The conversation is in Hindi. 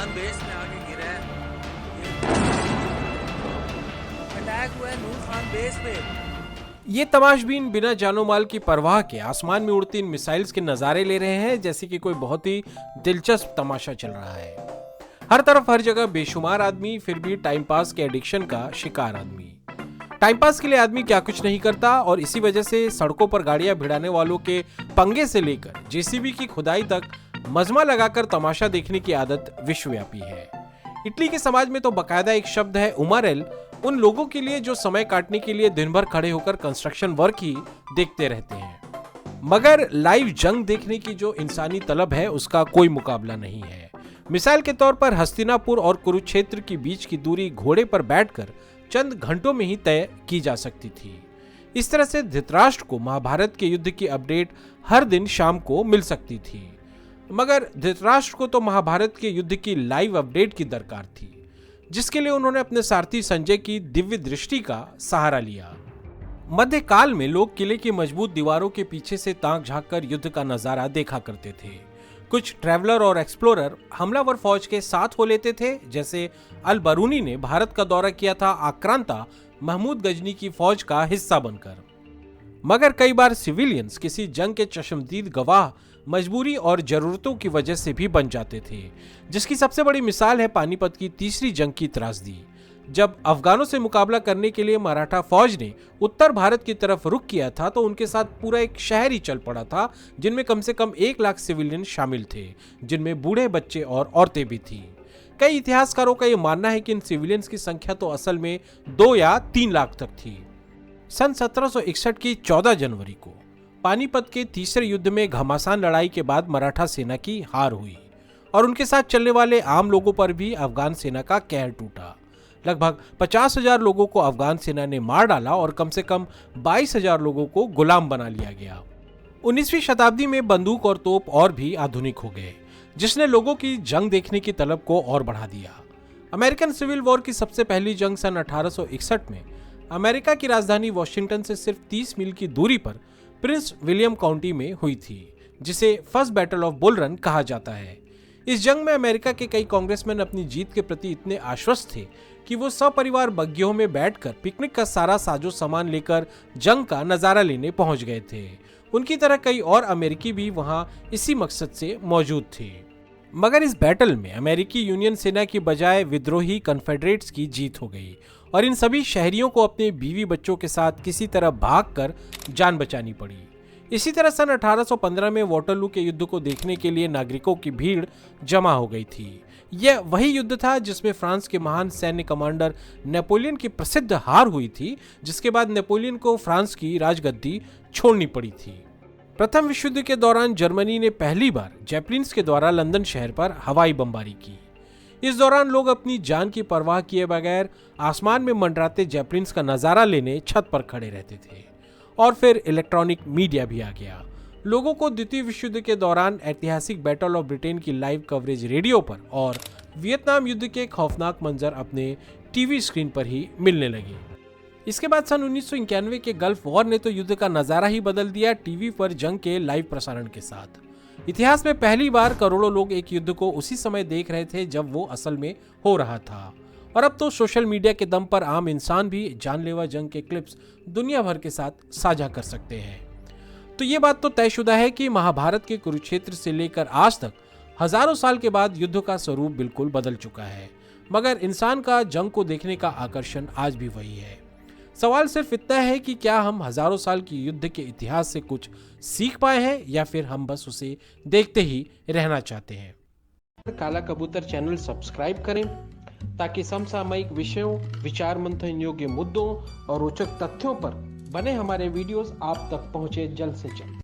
खान बेस में आके गिरा है। अटैक हुआ है नूर खान बेस पे। ये तमाशबीन बिना जानो माल की परवाह के आसमान में उड़ती इन मिसाइल्स के नजारे ले रहे हैं जैसे कि कोई बहुत ही दिलचस्प तमाशा चल रहा है। हर तरफ हर जगह बेशुमार आदमी, फिर भी टाइम पास के एडिक्शन का शिकार आदमी। टाइम पास के लिए आदमी क्या कुछ नहीं करता और इसी वजह से सड़कों पर गाड़ियां भिड़ाने वालों के पंगे से लेकर जेसीबी की खुदाई तक मजमा लगाकर तमाशा देखने की आदत विश्वव्यापी है। इटली के समाज में तो बकायदा एक शब्द है उमारेल उन लोगों के लिए जो समय काटने के लिए दिन भर खड़े होकर कंस्ट्रक्शन वर्क ही देखते रहते हैं। मगर लाइव जंग देखने की जो इंसानी तलब है उसका कोई मुकाबला नहीं है। मिसाल के तौर पर हस्तिनापुर और कुरुक्षेत्र के बीच की दूरी घोड़े पर बैठकर चंद घंटों में ही तय की जा सकती थी। इस तरह से धृतराष्ट्र को महाभारत के युद्ध की अपडेट हर दिन शाम को मिल सकती थी, मगर धृतराष्ट्र को तो महाभारत के युद्ध की लाइव अपडेट की दरकार थी, जिसके लिए उन्होंने अपने सारथी संजय की दिव्य दृष्टि का सहारा लिया। मध्यकाल में लोग किले की मजबूत दीवारों के पीछे से ताक झांककर युद्ध का नजारा देखा करते थे। कुछ ट्रैवलर और एक्सप्लोरर हमलावर फौज के साथ हो लेते थे, जैसे अल बरूनी ने भारत का दौरा किया था आक्रांता महमूद गजनी की फौज का हिस्सा बनकर। मगर कई बार सिविलियंस किसी जंग के चश्मदीद गवाह मजबूरी और जरूरतों की वजह से भी बन जाते थे, जिसकी सबसे बड़ी मिसाल है पानीपत की तीसरी जंग की त्रासदी। जब अफगानों से मुकाबला करने के लिए मराठा फौज ने उत्तर भारत की तरफ रुख किया था तो उनके साथ पूरा एक शहर ही चल पड़ा था, जिनमें कम से कम 1 लाख सिविलियन शामिल थे, जिनमें बूढ़े, बच्चे और औरतें भी थी। कई इतिहासकारों का यह मानना है कि इन सिविलियंस की संख्या तो असल में 2 या 3 लाख तक थी। सन 1761 की 14 जनवरी को पानीपत के तीसरे युद्ध में घमासान लड़ाई के बाद मराठा सेना की हार हुई और उनके साथ चलने वाले आम लोगों पर भी अफगान सेना का कहर टूटा। लगभग 50,000 लोगों को अफगान सेना ने मार डाला और कम से कम 22,000 लोगों को गुलाम बना लिया गया। 19वीं शताब्दी में बंदूक और तोप और भी आधुनिक हो गए, जिसने लोगों की जंग देखने की तलब को और बढ़ा दिया। अमेरिकन सिविल वॉर की सबसे पहली जंग सन 1861 में अमेरिका की राजधानी वॉशिंगटन से सिर्फ 30 मील की दूरी पर प्रिंस विलियम काउंटी में हुई थी, जिसे first battle of bull run कहा जाता है। इस जंग में अमेरिका के कई कांग्रेसमैन अपनी जीत के प्रति इतने आश्वस्त थे कि वो सपरिवार बग्गियों में बैठकर पिकनिक का सारा साजो सामान लेकर जंग का नजारा लेने पहुंच गए थे। उनकी तरह कई और अमेरिकी भी वहां इसी मकसद से मौजूद थे। मगर इस बैटल में अमेरिकी यूनियन सेना की बजाय विद्रोही कन्फेडरेट्स की जीत हो गई और इन सभी शहरियों को अपने बीवी बच्चों के साथ किसी तरह भागकर जान बचानी पड़ी। इसी तरह सन 1815 में वाटरलू के युद्ध को देखने के लिए नागरिकों की भीड़ जमा हो गई थी। यह वही युद्ध था जिसमें फ्रांस के महान सैन्य कमांडर नेपोलियन की प्रसिद्ध हार हुई थी, जिसके बाद नेपोलियन को फ्रांस की राजगद्दी छोड़नी पड़ी थी। प्रथम विश्व युद्ध के दौरान जर्मनी ने पहली बार जैपलिन्स के द्वारा लंदन शहर पर हवाई बमबारी की। इस दौरान लोग अपनी जान की परवाह किए बगैर आसमान में मंडराते जैपलिन्स का नजारा लेने छत पर खड़े रहते थे। और फिर इलेक्ट्रॉनिक मीडिया भी आ गया। लोगों को द्वितीय विश्व युद्ध के दौरान ऐतिहासिक बैटल ऑफ ब्रिटेन की लाइव कवरेज रेडियो पर और वियतनाम युद्ध के खौफनाक मंजर अपने टीवी स्क्रीन पर ही मिलने लगे। इसके बाद सन 1991 के गल्फ वॉर ने तो युद्ध का नजारा ही बदल दिया टीवी पर जंग के लाइव प्रसारण के साथ। इतिहास में पहली बार करोड़ों लोग एक युद्ध को उसी समय देख रहे थे जब वो असल में हो रहा था। और अब तो सोशल मीडिया के दम पर आम इंसान भी जानलेवा जंग के क्लिप्स दुनिया भर के साथ साझा कर सकते हैं। तो ये बात तो तयशुदा है कि महाभारत के कुरुक्षेत्र से लेकर आज तक हजारों साल के बाद युद्ध का स्वरूप बिल्कुल बदल चुका है, मगर इंसान का जंग को देखने का आकर्षण आज भी वही है। सवाल सिर्फ इतना है कि क्या हम हजारों साल की युद्ध के इतिहास से कुछ सीख पाए हैं या फिर हम बस उसे देखते ही रहना चाहते हैं। काला कबूतर चैनल सब्सक्राइब करें ताकि समसामयिक विषयों, विचार मंथन योग्य मुद्दों और रोचक तथ्यों पर बने हमारे वीडियोस आप तक पहुंचे जल्द से जल्द।